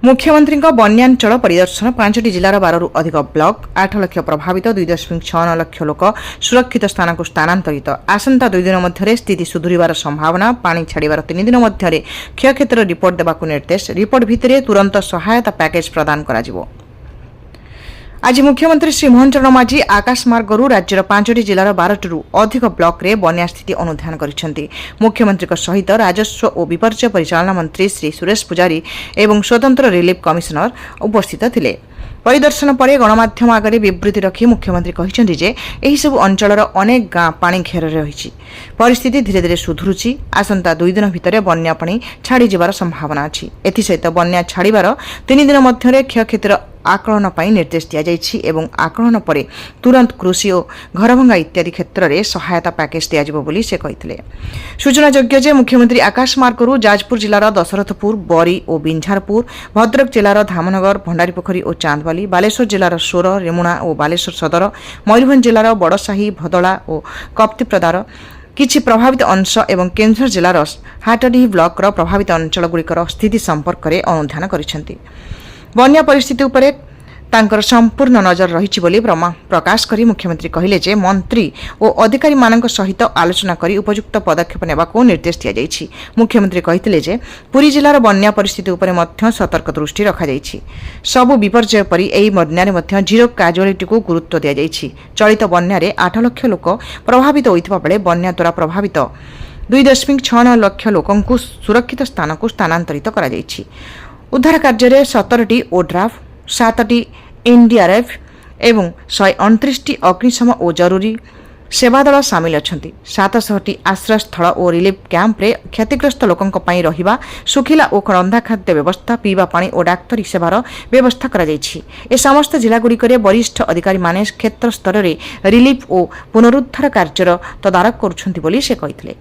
मुख्यमंत्री बन्यांचल परिदर्शन 5टी जिलार 12 अधिक ब्लॉक 8 लाख प्रभावित 2.6 लाख लोक सुरक्षित स्थान को स्थानांतरित आसंता 2 दिन मध्य स्थिति सुधुरिबार संभावना पानी छाड़िबार 3 दिन मध्य क्षयक्षतिर रिपोर्ट देबाकू निर्देश रिपोर्ट भितर तुरंत सहायता पैकेज प्रदान करा जिवो। आज मुख्यमंत्री श्री मोहन चरण माझी आकाशमार्गरू राज्यर 5टी जिलार 12 अधिक ब्लॉक रे बन्या स्थिति अनुधान करिसेंती। मुख्यमंत्री सहित राजस्व और विपर्यय परिचालना मंत्री श्री सुरेश पुजारी एवं स्वतंत्र रिलीफ कमिशनर उपस्थित थिले। परिदर्शन पर गणमाध्यम आगे विवृत्ति रखी मुख्यमंत्री कहिसेंती जे एही सब अंचलर अनेक गाँ पानी घेर रही परिस्थिति धीरे धीरे सुधुरुची आसंता 2 दिन भितर बन्या पानी छाड़ी जिबार संभावना अछि। एथिसहित बन्या छाड़िबार 3 दिन मध्य क्षयक्षतिर आकलन पर निर्देश दिया एवं आकलन पर तुरंत कृषि और घरभंगा इत्यादि क्षेत्र में सहायता पैकेज दिया से कही। सूचनायोग्य जे मुख्यमंत्री आकाशमार्गरू जाजपुर जिलार दशरथपुर बरी और बिंझारपुर भद्रक जिलार धामनगर भंडारीपोखरी और चांदबाली बालेश्वर जिलार सोर रेमुणा और बालेश्वर सदर मयूरभंज जिलार बड़साही भदला और कप्तिप्रदार किछि प्रभावित अंश एवं केन्दुझर जिलार हाटडीही ब्लॉक प्रभावित अंचलगुड़िकर स्थिति संपर्क में अनुधान करिसेंती। बन्या परिस्थिति उपरे तांकर संपूर्ण नजर रही बोली प्रकाश करी मुख्यमंत्री कहिले जे मंत्री और अधिकारी मानक सहित आलोचना करी उपयुक्त पदक्षेप नेबाको निर्देश दिया जायछि। मुख्यमंत्री कहिथिले जे पुरी जिलार बन्या परिस्थिति उपरे मध्य सतर्क दृष्टि रखा जायछि। सबु विपर्यय परि एही बन्या रे मध्य जीरो कैजुअलिटी को गुरुत्व दिया जायछि। चलित बन्या रे 8 लाख लोक प्रभावित होइतबा बेले बन्या द्वारा प्रभावित 2.6 लाख लोकंकु सुरक्षित स्थान को स्थानांतरित करा जायछि। उद्धार कार्य 17टी ओड्राफ 7टी एनडीआरएफ एवं 129टी अग्निशम और जरूरी सेवा दल सामिल अछंती। 700टी आश्रयस्थल और रिलीफ कैंप रे क्षतिग्रस्त लोकों पई रहिबा सुखिला और रंधा खाद्य व्यवस्था पीवा पानी और डाक्तरी सेवार व्यवस्था करा जायछि। ए समस्त जिलागुड़िक वरिष्ठ अधिकारी माने क्षेत्र स्तर रे रिलीफ और पुनरुद्धार कार्यर तदारक करुछंती बोली से कहिथिले।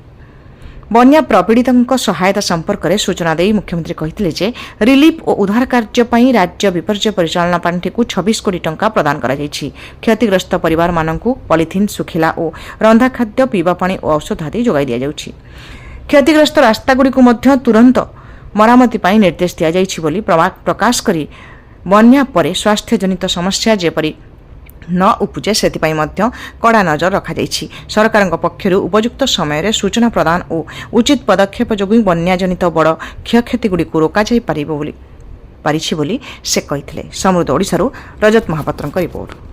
बन्या प्रपीड़ितों सहायता संपर्क में सूचना दे मुख्यमंत्री कहिथिले जे रिलीफ और उद्धार कार्य पई राज्य विपर्यय परिचालना पांठी को 26 कोटी टंका प्रदान करा जायछि। क्षतिग्रस्त परिवार मानकु पॉलिथिन सुखिला और रंधा खाद्य पीवा पानी और औषध आदि जोगाई दिया जाउछि। क्षतिग्रस्त रास्ता गुड़ी को मध्य तुरंत मरामती पई निर्देश दिया जायछि बोली प्रकाश करी बन्या परे स्वास्थ्य जनित समस्या जेपरी न उपजे से कड़ा नजर रखा जायछि। सरकार पक्षर उपयुक्त समय सूचना प्रदान और उचित पदक्षेप जो बन्याजनित बड़ क्षयक्षति गुड़ी रोका जाई पारिछि बोली से कहिथिले। समृद्ध ओडिशारू रजत महापात्रଙ୍କ रिपोर्ट।